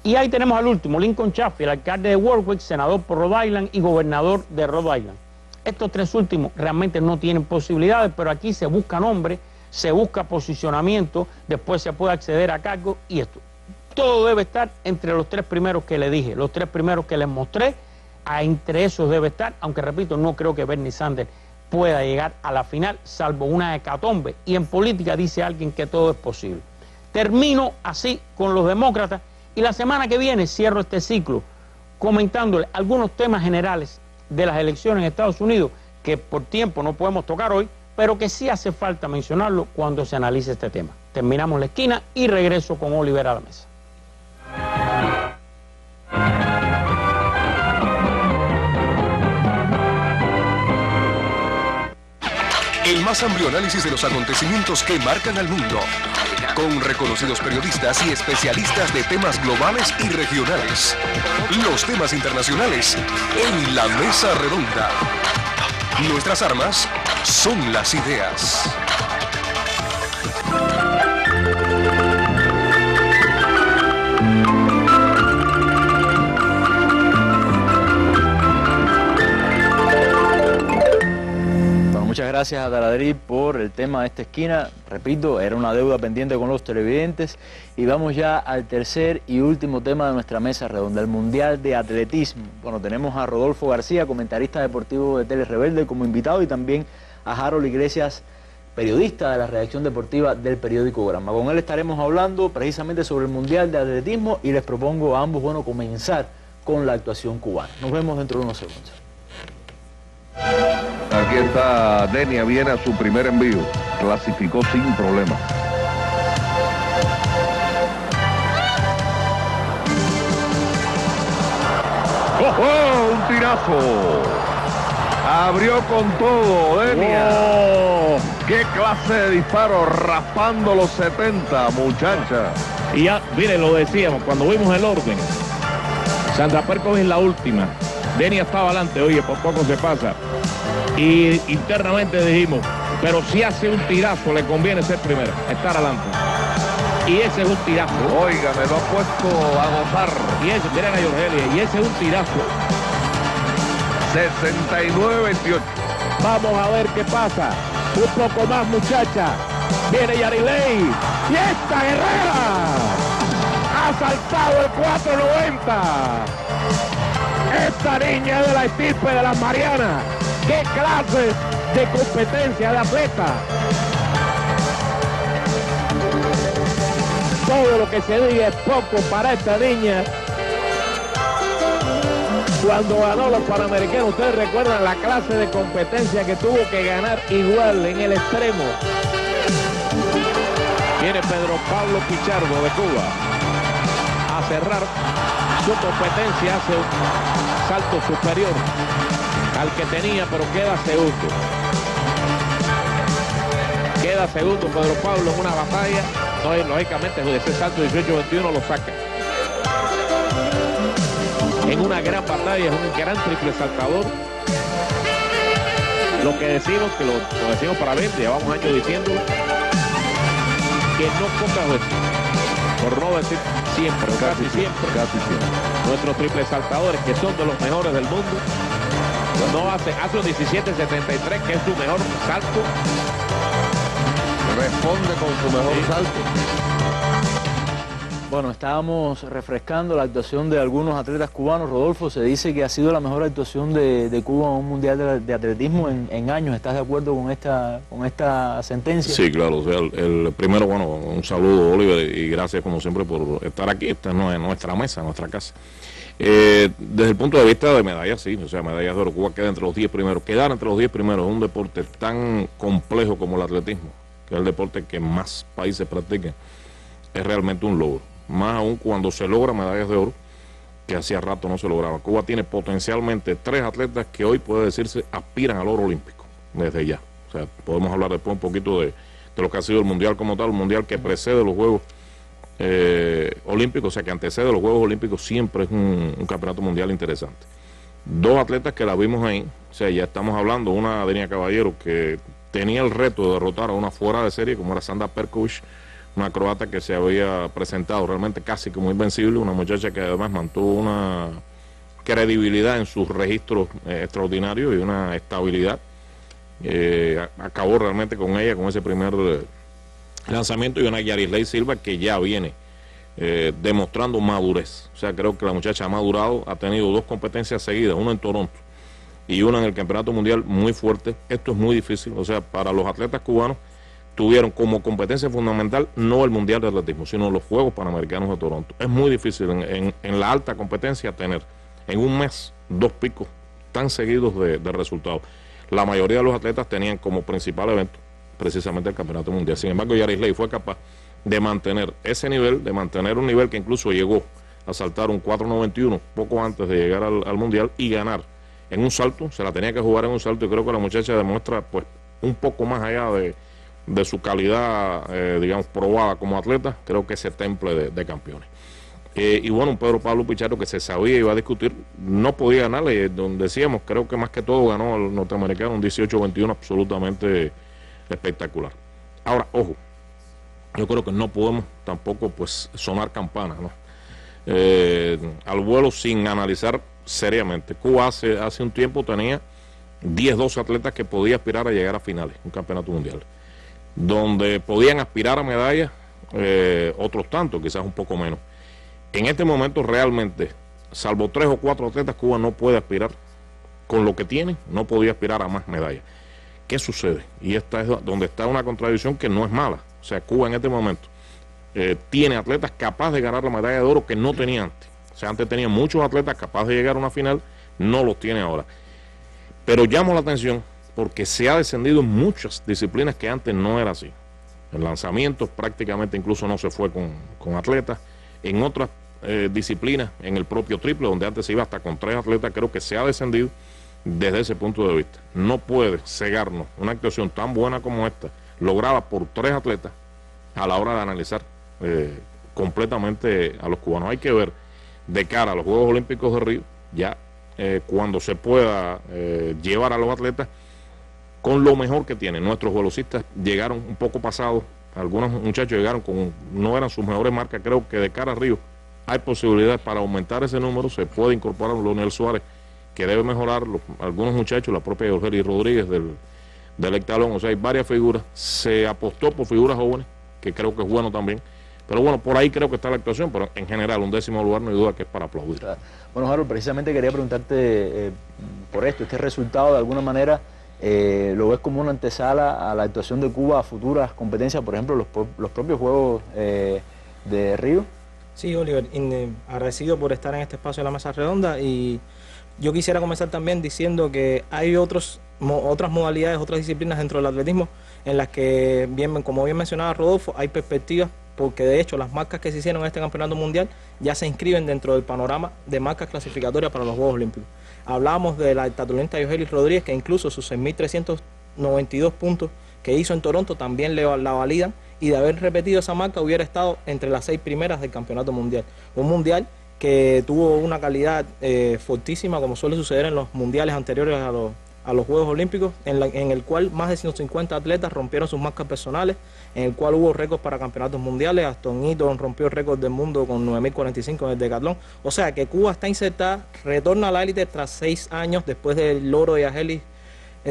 Y ahí tenemos al último, Lincoln Chafee, el alcalde de Warwick, senador por Rhode Island y gobernador de Rhode Island. Estos 3 últimos realmente no tienen posibilidades, pero aquí se busca nombre, se busca posicionamiento, después se puede acceder a cargo y esto. Todo debe estar entre los 3 primeros que le dije, los 3 primeros que les mostré, entre esos debe estar, aunque repito, no creo que Bernie Sanders pueda llegar a la final, salvo una hecatombe, y en política dice alguien que todo es posible. Termino así con los demócratas y la semana que viene cierro este ciclo comentándole algunos temas generales de las elecciones en Estados Unidos que por tiempo no podemos tocar hoy, pero que sí hace falta mencionarlo cuando se analice este tema. Terminamos la esquina y regreso con Oliver a la mesa. El más amplio análisis de los acontecimientos que marcan al mundo, con reconocidos periodistas y especialistas de temas globales y regionales. Los temas internacionales en la mesa redonda. Nuestras armas son las ideas. Muchas gracias a Taladriz por el tema de esta esquina. Repito, era una deuda pendiente con los televidentes. Y vamos ya al tercer y último tema de nuestra mesa redonda, el Mundial de Atletismo. Bueno, tenemos a Rodolfo García, comentarista deportivo de Tele Rebelde, como invitado, y también a Harold Iglesias, periodista de la redacción deportiva del periódico Granma. Con él estaremos hablando precisamente sobre el Mundial de Atletismo y les propongo a ambos, bueno, comenzar con la actuación cubana. Nos vemos dentro de unos segundos. Aquí está Denia, viene a su primer envío, clasificó sin problemas. ¡Oh, un tirazo! Abrió con todo, Denia. ¡Oh! ¡Qué clase de disparo! Raspando los 70, muchacha. Y ya, mire, lo decíamos, cuando vimos el orden, Sandra Perkovic es la última. Denia estaba adelante, oye, por poco se pasa. Y internamente dijimos, pero si hace un tirazo, le conviene ser primero, estar adelante. Y ese es un tirazo. Oiga, me lo ha puesto a gozar. Y ese, miren a Yorgelia, y ese es un tirazo. 69-28. Vamos a ver qué pasa. Un poco más, muchacha. Viene Yarilei. Y esta guerrera ha saltado el 490. Esta niña es de la estirpe de las Marianas. ¡Qué clase de competencia de atleta! Todo lo que se diga es poco para esta niña. Cuando ganó los Panamericanos, ustedes recuerdan la clase de competencia que tuvo que ganar igual en el extremo. Viene Pedro Pablo Pichardo de Cuba a cerrar su competencia, hace un salto superior al que tenía, pero queda segundo. Queda segundo Pedro Pablo en una batalla. No, lógicamente ese salto 18-21 lo saca. En una gran batalla, es un gran triple saltador. Lo que decimos, que lo decimos para ver, llevamos años diciéndolo, que no pocas veces, por no decir siempre, casi siempre, nuestros triple saltadores, que son de los mejores del mundo, no hace un 17.73, que es su mejor salto. Responde con su mejor salto. Bueno, estábamos refrescando la actuación de algunos atletas cubanos. Rodolfo, se dice que ha sido la mejor actuación de Cuba en un mundial de atletismo en años. ¿Estás de acuerdo con esta sentencia? Sí, claro. O sea, el primero, bueno, un saludo, Oliver, y gracias como siempre por estar aquí. Esta no es nuestra mesa, nuestra casa. Desde el punto de vista de medallas, sí, o sea, medallas de oro. Cuba queda entre los 10 primeros. Quedar entre los 10 primeros es un deporte tan complejo como el atletismo, que es el deporte que más países practican, es realmente un logro. Más aún cuando se logra medallas de oro, que hacía rato no se lograba. Cuba tiene potencialmente 3 atletas que hoy, puede decirse, aspiran al oro olímpico, desde ya. O sea, podemos hablar después un poquito de lo que ha sido el mundial como tal, el mundial que precede los Juegos Olímpicos, o sea, que antecede los Juegos Olímpicos, siempre es un campeonato mundial interesante. 2 atletas que la vimos ahí, o sea, ya estamos hablando, una Denia Caballero que tenía el reto de derrotar a una fuera de serie como era Sandra Perkovic, una croata que se había presentado realmente casi como invencible, una muchacha que además mantuvo una credibilidad en sus registros extraordinarios y una estabilidad. Acabó realmente con ella, con ese primer lanzamiento, y una Yarisley Silva que ya viene demostrando madurez. O sea, creo que la muchacha ha madurado, ha tenido 2 competencias seguidas, una en Toronto y una en el Campeonato Mundial muy fuerte. Esto es muy difícil, o sea, para los atletas cubanos tuvieron como competencia fundamental no el Mundial de Atletismo, sino los Juegos Panamericanos de Toronto. Es muy difícil en la alta competencia tener en un mes 2 picos tan seguidos de resultados. La mayoría de los atletas tenían como principal evento precisamente el Campeonato Mundial. Sin embargo, Yarisley fue capaz de mantener ese nivel, de mantener un nivel que incluso llegó a saltar un 4.91 poco antes de llegar al Mundial y ganar en un salto. Se la tenía que jugar en un salto, y creo que la muchacha demuestra pues un poco más allá de su calidad, digamos, probada como atleta, creo que ese temple de campeones. Y bueno, un Pedro Pablo Pichardo que se sabía iba a discutir, no podía ganarle, donde decíamos, creo que más que todo ganó al norteamericano un 18-21 absolutamente espectacular. Ahora, ojo, yo creo que no podemos tampoco pues sonar campanas, ¿no? Al vuelo sin analizar seriamente. Cuba hace un tiempo tenía 10-12 atletas que podía aspirar a llegar a finales, un campeonato mundial, donde podían aspirar a medallas, otros tantos, quizás un poco menos. En este momento realmente, salvo 3 o 4 atletas, Cuba no puede aspirar con lo que tiene, no podía aspirar a más medallas. ¿qué sucede? Y esta es donde está una contradicción que no es mala. O sea, Cuba en este momento tiene atletas capaces de ganar la medalla de oro que no tenía antes. O sea, antes tenía muchos atletas capaces de llegar a una final, no los tiene ahora. Pero llamo la atención porque se ha descendido en muchas disciplinas que antes no era así. En lanzamientos prácticamente incluso no se fue con atletas. En otras disciplinas, en el propio triple, donde antes se iba hasta con 3 atletas, creo que se ha descendido desde ese punto de vista. No puede cegarnos una actuación tan buena como esta, lograda por 3 atletas, a la hora de analizar completamente a los cubanos. Hay que ver de cara a los Juegos Olímpicos de Río, ya cuando se pueda llevar a los atletas con lo mejor que tienen. Nuestros velocistas llegaron un poco pasados, algunos muchachos llegaron no eran sus mejores marcas. Creo que de cara a Río hay posibilidades para aumentar ese número. Se puede incorporar a Leonel Suárez, que debe mejorar, algunos muchachos, la propia Jorge Rodríguez del Hectalón. O sea, hay varias figuras. Se apostó por figuras jóvenes, que creo que es bueno también. Pero bueno, por ahí creo que está la actuación, pero en general un 10º lugar no hay duda que es para aplaudir. Bueno, Harold, precisamente quería preguntarte por esto. Este resultado de alguna manera lo ves como una antesala a la actuación de Cuba a futuras competencias, por ejemplo los propios Juegos de Río. Sí, Oliver, agradecido por estar en este espacio de la mesa redonda, y yo quisiera comenzar también diciendo que hay otras modalidades, otras disciplinas dentro del atletismo en las que, como bien mencionaba Rodolfo, hay perspectivas, porque de hecho las marcas que se hicieron en este campeonato mundial ya se inscriben dentro del panorama de marcas clasificatorias para los Juegos Olímpicos. Hablábamos de la heptathlonista Yogelis Rodríguez, que incluso sus 6.392 puntos que hizo en Toronto también la validan, y de haber repetido esa marca hubiera estado entre las 6 primeras del campeonato mundial. Un mundial que tuvo una calidad fortísima, como suele suceder en los mundiales anteriores a los Juegos Olímpicos, en el cual más de 150 atletas rompieron sus marcas personales, en el cual hubo récords para campeonatos mundiales. Aston Eaton rompió el récord del mundo con 9.045 en el decatlón. O sea que Cuba está insertada, retorna a la élite tras 6 años después del logro de Yagelis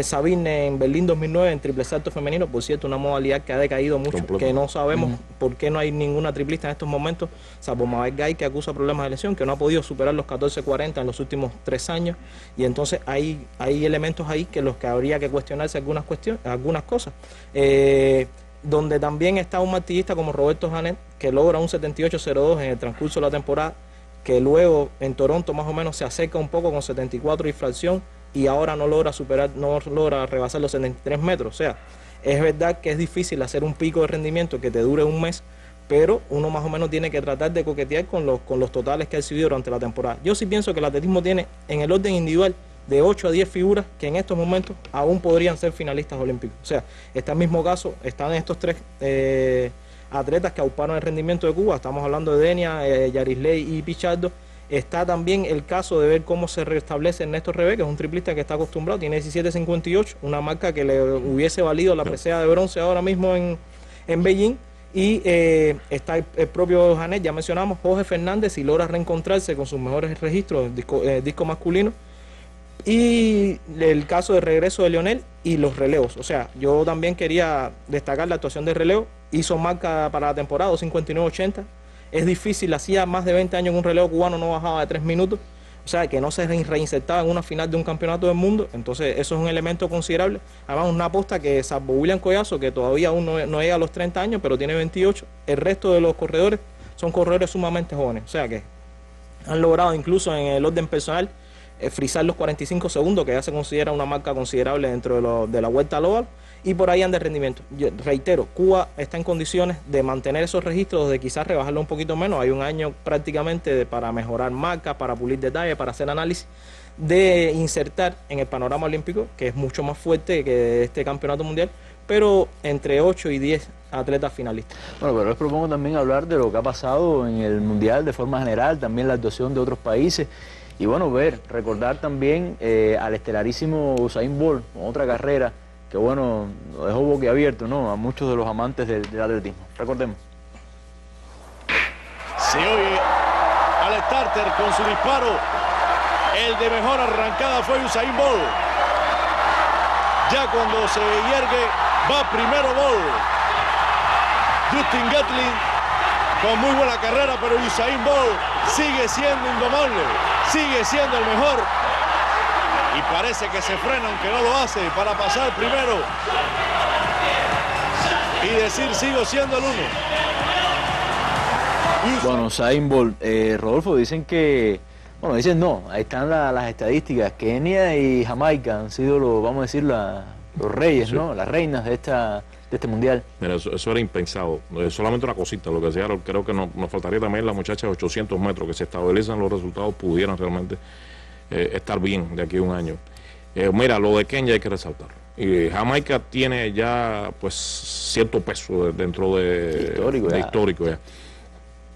Sabine en Berlín 2009 en triple salto femenino. Por cierto, una modalidad que ha decaído mucho, que no sabemos por qué no hay ninguna triplista en estos momentos, salvo Mabel Gay, que acusa problemas de lesión, que no ha podido superar los 14.40 en los últimos 3 años, y entonces hay elementos ahí que los que habría que cuestionarse algunas cosas. Donde también está un martillista como Roberto Janet, que logra un 78.02 en el transcurso de la temporada, que luego en Toronto más o menos se acerca un poco con 74 y fracción, y ahora no logra rebasar los 73 metros. O sea, es verdad que es difícil hacer un pico de rendimiento que te dure un mes, pero uno más o menos tiene que tratar de coquetear con los totales que ha recibido durante la temporada. Yo sí pienso que el atletismo tiene en el orden individual de 8 a 10 figuras que en estos momentos aún podrían ser finalistas olímpicos. O sea, está el mismo caso, están estos 3 atletas que auparon el rendimiento de Cuba. Estamos hablando de Denia, Yarisley y Pichardo. Está también el caso de ver cómo se restablece Ernesto Rebé, que es un triplista que está acostumbrado, tiene 17.58, una marca que le hubiese valido la presea de bronce ahora mismo en Beijing. Y está el propio Janet, ya mencionamos, Jorge Fernández, si logra reencontrarse con sus mejores registros disco masculino. Y el caso de regreso de Leonel y los relevos. O sea, yo también quería destacar la actuación de relevo. Hizo marca para la temporada 2:59.80. Es difícil, hacía más de 20 años que un relevo cubano no bajaba de 3 minutos. O sea, que no se reinsertaba en una final de un campeonato del mundo. Entonces, eso es un elemento considerable. Además, una aposta que, salvo William Collazo, que todavía aún no llega a los 30 años, pero tiene 28, el resto de los corredores son corredores sumamente jóvenes. O sea, que han logrado incluso en el orden personal frizar los 45 segundos, que ya se considera una marca considerable dentro de la vuelta al oval, y por ahí anda el rendimiento. Yo reitero, Cuba está en condiciones de mantener esos registros, de quizás rebajarlo un poquito menos. Hay un año prácticamente para mejorar marcas, para pulir detalles, para hacer análisis, de insertar en el panorama olímpico, que es mucho más fuerte que este campeonato mundial, pero entre 8 y 10 atletas finalistas. Bueno, pero les propongo también hablar de lo que ha pasado en el mundial de forma general, también la actuación de otros países. Y bueno, recordar también al estelarísimo Usain Bolt, con otra carrera que bueno, lo dejó boquiabierto, ¿no?, a muchos de los amantes del atletismo. Recordemos. Se oye al starter con su disparo. El de mejor arrancada fue Usain Bolt. Ya cuando se yergue, va primero Bolt. Justin Gatlin con muy buena carrera, pero Usain Bolt sigue siendo indomable, sigue siendo el mejor. y parece que se frena, aunque no lo hace, para pasar primero y decir sigo siendo el uno. Bueno, Usain Bolt, Rodolfo, dicen que, bueno, dicen no, ahí están las estadísticas. Kenia y Jamaica han sido vamos a decir, los reyes, ¿no? Las reinas de este mundial. Mira, eso era impensado. Solamente una cosita, lo que decía, creo que nos faltaría también la muchacha de 800 metros, que se estabilizan los resultados, pudieran realmente estar bien de aquí a un año. Mira, lo de Kenia hay que resaltar. Y Jamaica tiene ya pues cierto peso dentro de histórico ya.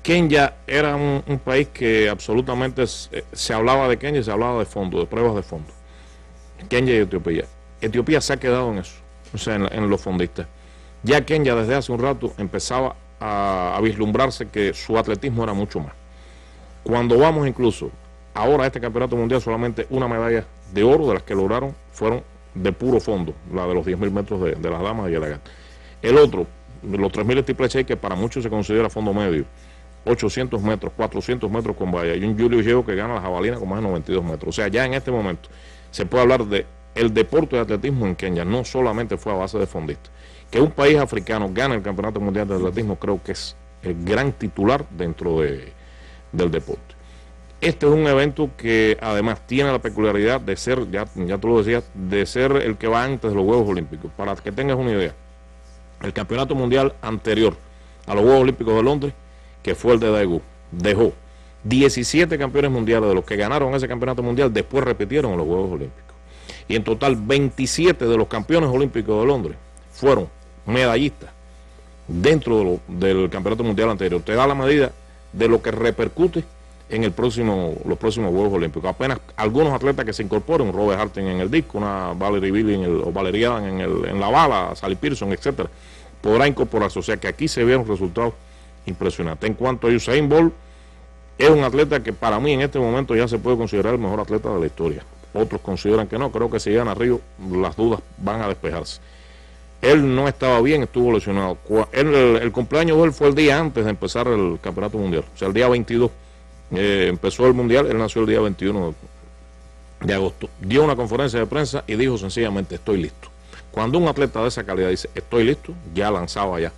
Kenia era un país que absolutamente se hablaba de Kenia y se hablaba de fondo, de pruebas de fondo. Kenia y Etiopía. Etiopía se ha quedado en eso, o sea, en los fondistas. Ya Kenia desde hace un rato empezaba a vislumbrarse que su atletismo era mucho más. Cuando vamos incluso ahora a este campeonato mundial, solamente una medalla de oro de las que lograron fueron de puro fondo, la de los 10.000 metros de las damas y el agate. El otro, los 3.000 steeplechase, que para muchos se considera fondo medio, 800 metros, 400 metros con valla, y un Julio Geo que gana la jabalina con más de 92 metros. O sea, ya en este momento se puede hablar de el deporte de atletismo en Kenia, no solamente fue a base de fondistas. Que un país africano gane el campeonato mundial de atletismo, creo que es el gran titular dentro del deporte. Este es un evento que además tiene la peculiaridad de ser, ya tú lo decías, de ser el que va antes de los Juegos Olímpicos. Para que tengas una idea, el campeonato mundial anterior a los Juegos Olímpicos de Londres, que fue el de Daegu, dejó 17 campeones mundiales. De los que ganaron ese campeonato mundial, después repitieron en los Juegos Olímpicos. Y en total 27 de los campeones olímpicos de Londres fueron medallistas dentro del campeonato mundial anterior. Te da la medida de lo que repercute en los próximos Juegos Olímpicos. Apenas algunos atletas que se incorporan, Robert Harting en el disco, una Valerie Billy o Valerie Adam en la bala, Sally Pearson, etcétera, podrá incorporarse. O sea que aquí se vieron resultados impresionantes. En cuanto a Usain Bolt, es un atleta que para mí en este momento ya se puede considerar el mejor atleta de la historia. Otros consideran que no. Creo que si llegan a Río, las dudas van a despejarse. Él no estaba bien, estuvo lesionado. El cumpleaños de él fue el día antes de empezar el campeonato mundial, o sea, el día 22 empezó el mundial. Él nació el día 21 de agosto. Dio una conferencia de prensa y dijo sencillamente: estoy listo. Cuando un atleta de esa calidad dice estoy listo, ya lanzaba ya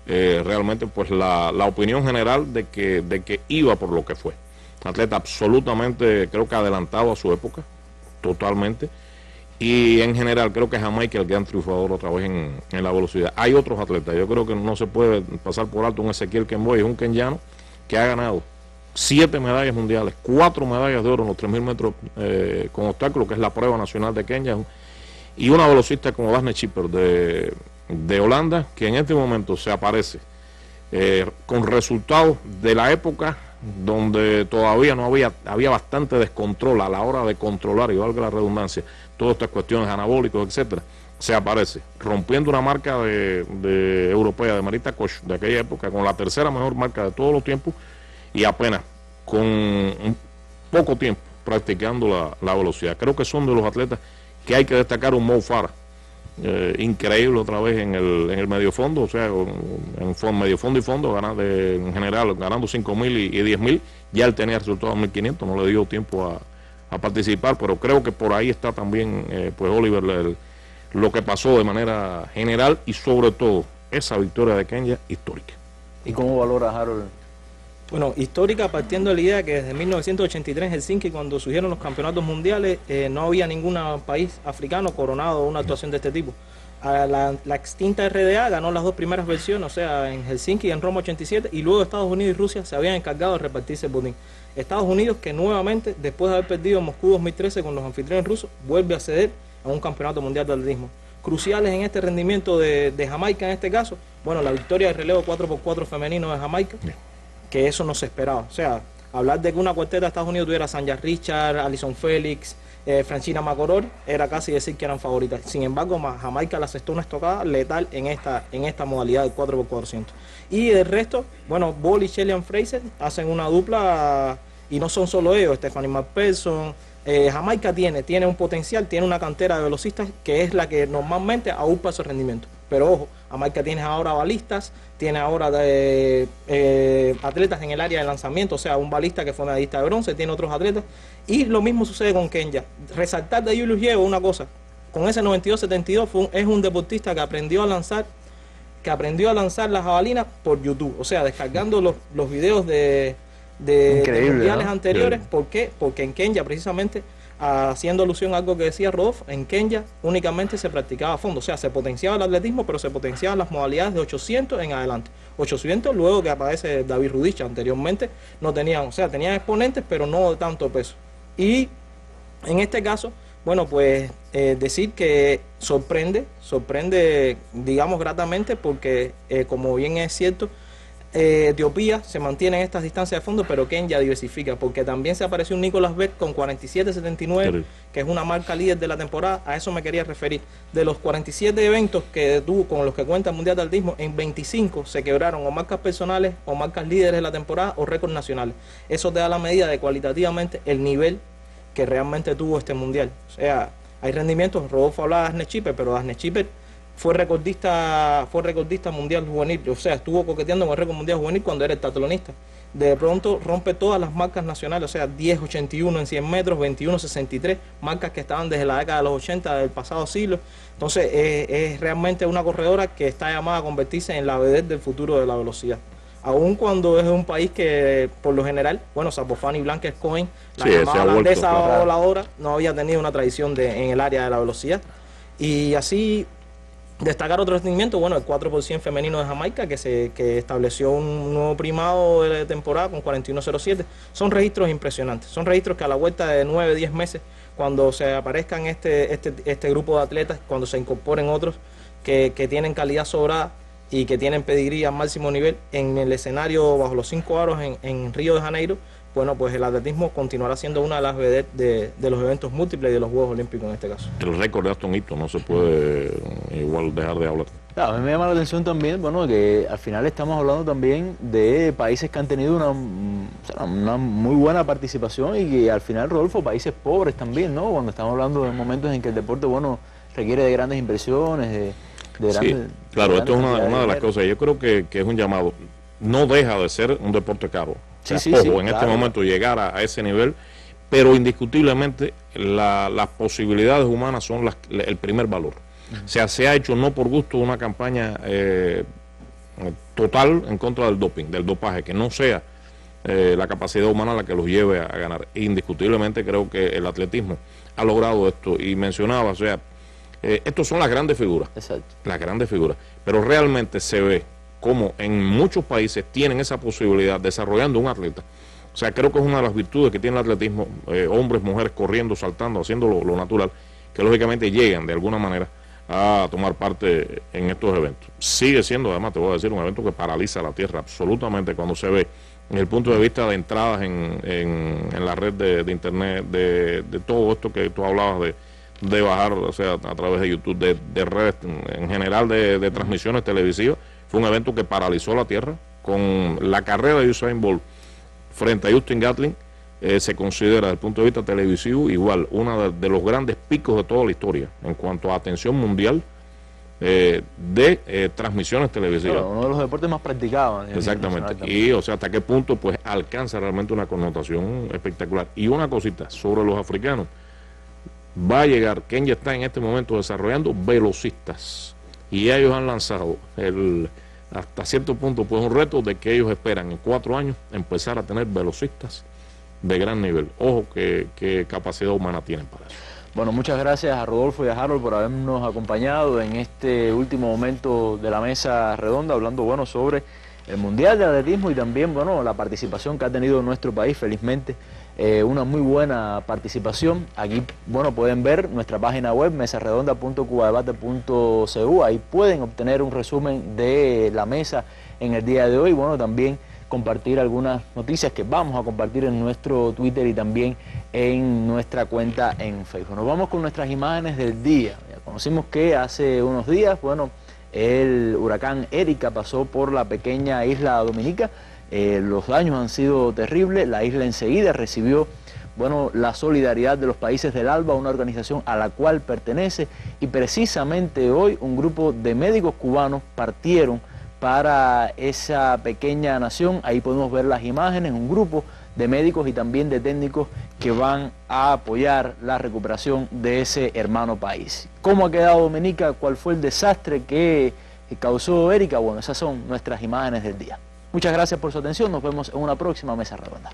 realmente pues la opinión general de que iba por lo que fue. Un atleta absolutamente, creo que adelantado a su época, totalmente. Y en general creo que Jamaica el gran triunfador otra vez en la velocidad. Hay otros atletas, yo creo que no se puede pasar por alto un Ezequiel Kemboi, un kenyano que ha ganado 7 medallas mundiales, 4 medallas de oro en los 3.000 metros con obstáculos, que es la prueba nacional de Kenia, y una velocista como Daphne Schipper de Holanda, que en este momento se aparece con resultados de la época donde todavía no había bastante descontrol a la hora de controlar, y valga la redundancia, todas estas cuestiones anabólicos, etcétera. Se aparece rompiendo una marca de europea de Marita Koch de aquella época, con la tercera mejor marca de todos los tiempos, y apenas con un poco tiempo practicando la velocidad. Creo que son de los atletas que hay que destacar. Un Mo Farah, increíble otra vez en el medio fondo, o sea, en medio fondo y fondo, en general ganando 5.000 y 10.000. Ya él tenía resultados 1.500, no le dio tiempo a participar, pero creo que por ahí está también pues Oliver, lo que pasó de manera general, y sobre todo esa victoria de Kenia histórica. ¿Y cómo valora Harold? Bueno, histórica partiendo de la idea que desde 1983 en Helsinki, cuando surgieron los campeonatos mundiales, no había ningún país africano coronado una actuación de este tipo. La extinta RDA ganó las 2 primeras versiones, o sea, en Helsinki y en Roma 87, y luego Estados Unidos y Rusia se habían encargado de repartirse el botín. Estados Unidos, que nuevamente, después de haber perdido en Moscú 2013 con los anfitriones rusos, vuelve a ceder a un campeonato mundial de atletismo. Cruciales en este rendimiento de Jamaica en este caso, bueno, la victoria del relevo 4x4 femenino de Jamaica, que eso no se esperaba. O sea, hablar de que una cuarteta de Estados Unidos tuviera a Sanja Richard, Alison Félix, Francina Macorori, era casi decir que eran favoritas. Sin embargo, Jamaica la asestó una estocada letal en esta modalidad del 4x400. Y del resto, bueno, Bolt y Shelley Fraser hacen una dupla, y no son solo ellos, Stephanie McPherson. Jamaica tiene un potencial, tiene una cantera de velocistas que es la que normalmente aupa su rendimiento. Pero ojo, Jamaica tiene ahora balistas, tiene ahora atletas en el área de lanzamiento, o sea, un balista que fue medallista de bronce, tiene otros atletas, y lo mismo sucede con Kenya. Resaltar de Julius Yeo una cosa, con ese 92-72 es un deportista que aprendió a lanzar las jabalinas por YouTube, o sea, descargando los videos de mundiales, ¿no?, anteriores. Sí. ¿Por qué? Porque en Kenya, precisamente, haciendo alusión a algo que decía Rodolfo, en Kenya únicamente se practicaba a fondo, o sea, se potenciaba el atletismo, pero se potenciaban las modalidades de 800 en adelante. 800 luego que aparece David Rudisha, anteriormente no tenían, o sea, tenían exponentes, pero no de tanto peso. Y en este caso, bueno, pues decir que sorprende, digamos, gratamente, porque como bien es cierto, Etiopía se mantiene en estas distancias de fondo, pero Kenya diversifica, porque también se apareció un Nicholas Beck con 47.79, que es una marca líder de la temporada. A eso me quería referir. De los 47 eventos que tuvo con los que cuenta el Mundial de Atletismo, en 25 se quebraron o marcas personales, o marcas líderes de la temporada, o récords nacionales. Eso te da la medida de cualitativamente el nivel que realmente tuvo este Mundial. O sea, hay rendimientos. Rodolfo hablaba de Asne Chipper, pero Asne Chipper fue recordista mundial juvenil, o sea, estuvo coqueteando con el récord mundial juvenil cuando era heptatlonista. De pronto rompe todas las marcas nacionales, o sea, 10.81 en 100 metros, 21.63, marcas que estaban desde la década de los 80 del pasado siglo. Entonces, es realmente una corredora que está llamada a convertirse en la vedette del futuro de la velocidad. Aun cuando es un país que, por lo general, bueno, salvo Fanny Blankers-Koen, la llamada holandesa voladora, no había tenido una tradición en el área de la velocidad. Y así, destacar otro rendimiento, bueno, el 4% femenino de Jamaica, que estableció un nuevo primado de temporada con 41.07. Son registros impresionantes, son registros que a la vuelta de 9-10 meses, cuando se aparezcan este grupo de atletas, cuando se incorporen otros que tienen calidad sobrada y que tienen pedigrí al máximo nivel en el escenario bajo los 5 aros en Río de Janeiro, bueno, pues el atletismo continuará siendo una de las vedettes de los eventos múltiples y de los Juegos Olímpicos en este caso. El récord de Aston Hito no se pude igual dejar de hablar. Claro, a mí me llama la atención también, bueno, que al final estamos hablando también de países que han tenido una muy buena participación y que al final, Rodolfo, países pobres también, ¿no? Cuando estamos hablando de momentos en que el deporte, bueno, requiere de grandes inversiones, de grandes... Sí, claro, esto es una de las cosas. Yo creo que es un llamado. No deja de ser un deporte caro. En este momento llegar a ese nivel, pero indiscutiblemente las posibilidades humanas son el primer valor. O sea, se ha hecho no por gusto una campaña total en contra del doping, del dopaje, que no sea la capacidad humana la que los lleve a ganar. Indiscutiblemente creo que el atletismo ha logrado esto, y mencionaba, o sea, estos son las grandes figuras. Exacto. Las grandes figuras, pero realmente se ve como en muchos países tienen esa posibilidad desarrollando un atleta. O sea, creo que es una de las virtudes que tiene el atletismo, hombres, mujeres corriendo, saltando, haciendo lo natural, que lógicamente llegan de alguna manera a tomar parte en estos eventos. Sigue siendo, además, te voy a decir, un evento que paraliza la tierra absolutamente cuando se ve desde el punto de vista de entradas en la red de internet, de todo esto que tú hablabas de bajar, o sea, a través de YouTube, de redes en general de transmisiones televisivas. Fue un evento que paralizó la tierra. Con la carrera de Usain Bolt frente a Justin Gatlin, se considera desde el punto de vista televisivo igual uno de los grandes picos de toda la historia en cuanto a atención mundial de transmisiones televisivas. Claro, uno de los deportes más practicados. Exactamente. Y, o sea, hasta qué punto pues alcanza realmente una connotación espectacular. Y una cosita sobre los africanos. Va a llegar, Kenya está en este momento desarrollando velocistas. Y ellos han lanzado hasta cierto punto pues un reto de que ellos esperan en 4 años empezar a tener velocistas de gran nivel. Ojo qué capacidad humana tienen para eso. Bueno, muchas gracias a Rodolfo y a Harold por habernos acompañado en este último momento de la mesa redonda, hablando, bueno, sobre el Mundial de Atletismo y también, bueno, la participación que ha tenido nuestro país, felizmente. Una muy buena participación. Aquí, bueno, pueden ver nuestra página web, mesarredonda.cubadebate.cu. Ahí pueden obtener un resumen de la mesa en el día de hoy. Bueno, también compartir algunas noticias que vamos a compartir en nuestro Twitter y también en nuestra cuenta en Facebook. Nos vamos con nuestras imágenes del día. Ya conocimos que hace unos días, bueno, el huracán Erika pasó por la pequeña isla Dominica. Los daños han sido terribles. La isla enseguida recibió bueno, la solidaridad de los países del ALBA, una organización a la cual pertenece, y precisamente hoy un grupo de médicos cubanos partieron para esa pequeña nación. Ahí podemos ver las imágenes, un grupo de médicos y también de técnicos que van a apoyar la recuperación de ese hermano país. ¿Cómo ha quedado Dominica? ¿Cuál fue el desastre que causó Erika? Bueno, esas son nuestras imágenes del día. Muchas gracias por su atención, nos vemos en una próxima Mesa Redonda.